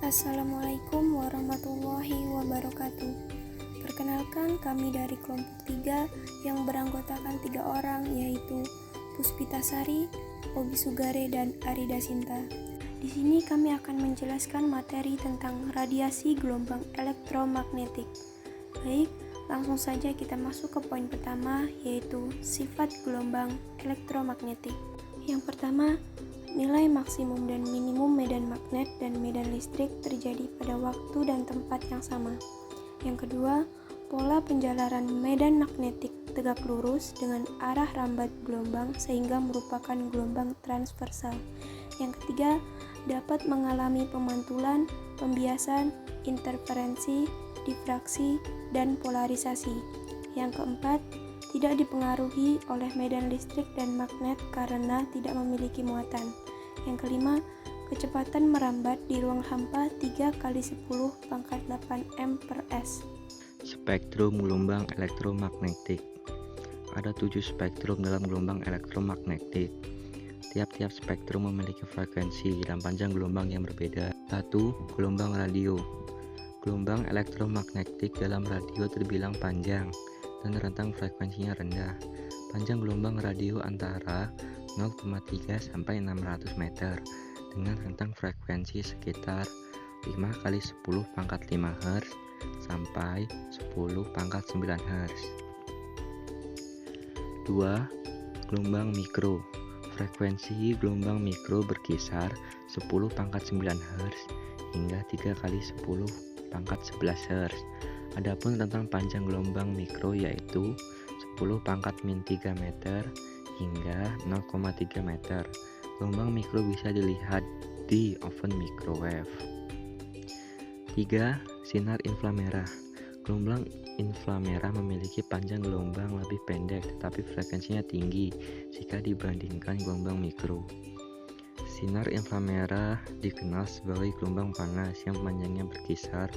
Assalamualaikum warahmatullahi wabarakatuh. Perkenalkan, kami dari kelompok 3 yang beranggotakan 3 orang, yaitu Puspita Sari, Obi Sugare, dan Arida Sinta. Di sini kami akan menjelaskan materi tentang radiasi gelombang elektromagnetik. Baik, langsung saja kita masuk ke poin pertama, yaitu sifat gelombang elektromagnetik. Yang pertama, nilai maksimum dan minimum medan magnet dan medan listrik terjadi pada waktu dan tempat yang sama. Yang kedua, pola penjalaran medan magnetik tegak lurus dengan arah rambat gelombang sehingga merupakan gelombang transversal. Yang ketiga, dapat mengalami pemantulan, pembiasan, interferensi, difraksi, dan polarisasi. Yang keempat, tidak dipengaruhi oleh medan listrik dan magnet karena tidak memiliki muatan. Yang kelima, kecepatan merambat di ruang hampa 3x10⁸ m/s. Spektrum gelombang elektromagnetik. Ada 7 spektrum dalam gelombang elektromagnetik. Tiap-tiap spektrum memiliki frekuensi dan panjang gelombang yang berbeda. 1. Gelombang radio. Gelombang elektromagnetik dalam radio terbilang panjang dan rentang frekuensinya rendah. Panjang gelombang radio antara 0,3 sampai 600 meter dengan rentang frekuensi sekitar 5x10⁵ Hz sampai 10⁹ Hz. 2. Gelombang mikro. Frekuensi gelombang mikro berkisar 10⁵ Hz hingga 3x10⁻11 Hz. Adapun rentang panjang gelombang mikro yaitu 10⁻³ meter hingga 0,3 meter. Gelombang mikro bisa dilihat di oven microwave. 3. Sinar inframerah. Gelombang inframerah memiliki panjang gelombang lebih pendek tetapi frekuensinya tinggi jika dibandingkan gelombang mikro. Sinar inframerah dikenal sebagai gelombang panas yang panjangnya berkisar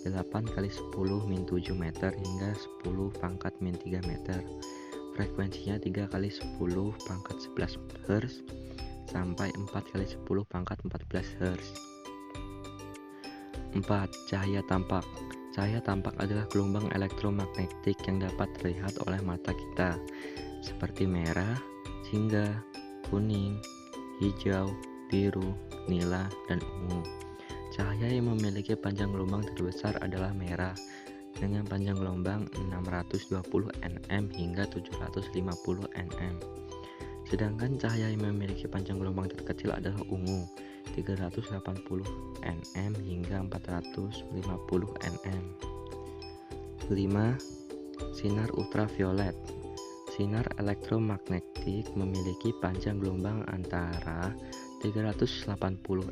8x10⁻⁷ meter hingga 10⁻³ meter. Frekuensinya 3x10⁻11 Hz sampai 4x10⁻14 Hz. 4. Cahaya tampak. Cahaya tampak adalah gelombang elektromagnetik yang dapat terlihat oleh mata kita, seperti merah, jingga, kuning, hijau, biru, nila, dan ungu. Cahaya yang memiliki panjang gelombang terbesar adalah merah, dengan panjang gelombang 620 nm hingga 750 nm. Sedangkan cahaya yang memiliki panjang gelombang terkecil adalah ungu, 380 nm hingga 450 nm. 5. Sinar ultraviolet. Sinar elektromagnetik memiliki panjang gelombang antara 380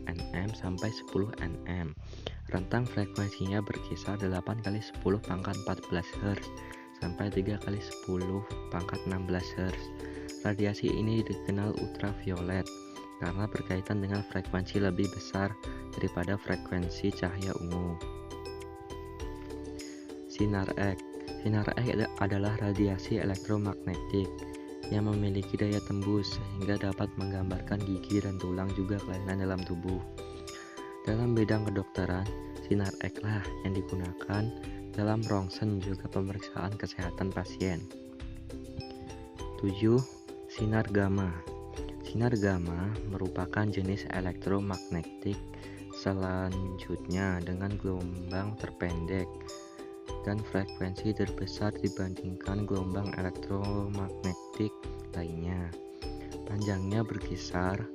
nm sampai 10 nm. Rentang frekuensinya berkisar 8x10⁻14 Hz sampai 3x10⁻16 Hz. Radiasi ini dikenal ultraviolet karena berkaitan dengan frekuensi lebih besar daripada frekuensi cahaya ungu. Sinar X. Sinar X adalah radiasi elektromagnetik yang memiliki daya tembus sehingga dapat menggambarkan gigi dan tulang juga kelainan dalam tubuh. Dalam bidang kedokteran, sinar X lah yang digunakan dalam rongsen juga pemeriksaan kesehatan pasien. 7. Sinar gamma. Sinar gamma merupakan jenis elektromagnetik selanjutnya dengan gelombang terpendek dan frekuensi terbesar dibandingkan gelombang elektromagnetik lainnya. Panjangnya berkisar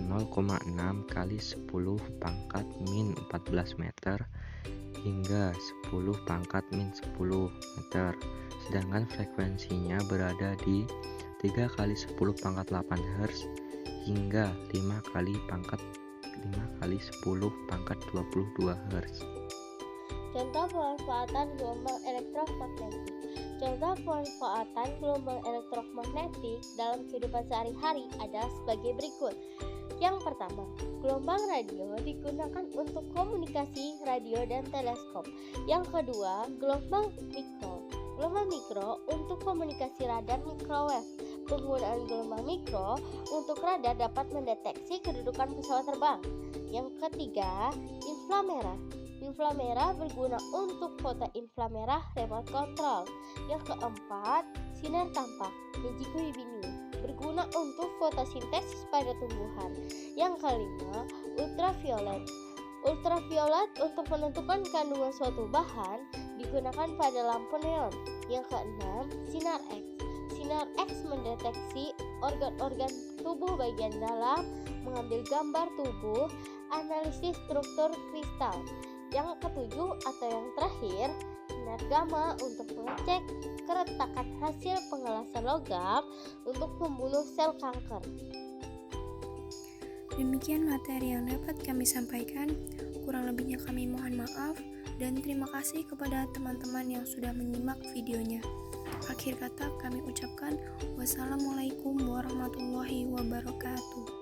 0,6x10⁻⁻14 meter hingga 10⁻⁻10 meter, sedangkan frekuensinya berada di 3x10⁻8 Hz hingga 5x10⁻22 Hz. Contoh pemanfaatan gelombang elektromagnetik. Contoh pemanfaatan gelombang elektromagnetik dalam kehidupan sehari-hari adalah sebagai berikut. Yang pertama, gelombang radio digunakan untuk komunikasi radio dan teleskop. Yang kedua, gelombang mikro Gelombang mikro untuk komunikasi radar microwave. Penggunaan gelombang mikro untuk radar dapat mendeteksi kedudukan pesawat terbang. Yang ketiga, inframerah. Inframerah berguna untuk foto inframerah remote control. Yang keempat, sinar tampak Nejiku Ibinu berguna untuk fotosintesis pada tumbuhan. Yang kelima, ultraviolet. Ultraviolet untuk menentukan kandungan suatu bahan digunakan pada lampu neon. Yang keenam, sinar X. Sinar X mendeteksi organ-organ tubuh bagian dalam, mengambil gambar tubuh, analisis struktur kristal. Yang ketujuh atau yang terakhir, sinar gamma untuk mengecek keretakan hasil pengelasan logam untuk membunuh sel kanker. Demikian materi yang dapat kami sampaikan. Kurang lebihnya kami mohon maaf dan terima kasih kepada teman-teman yang sudah menyimak videonya. Akhir kata kami ucapkan wassalamualaikum warahmatullahi wabarakatuh.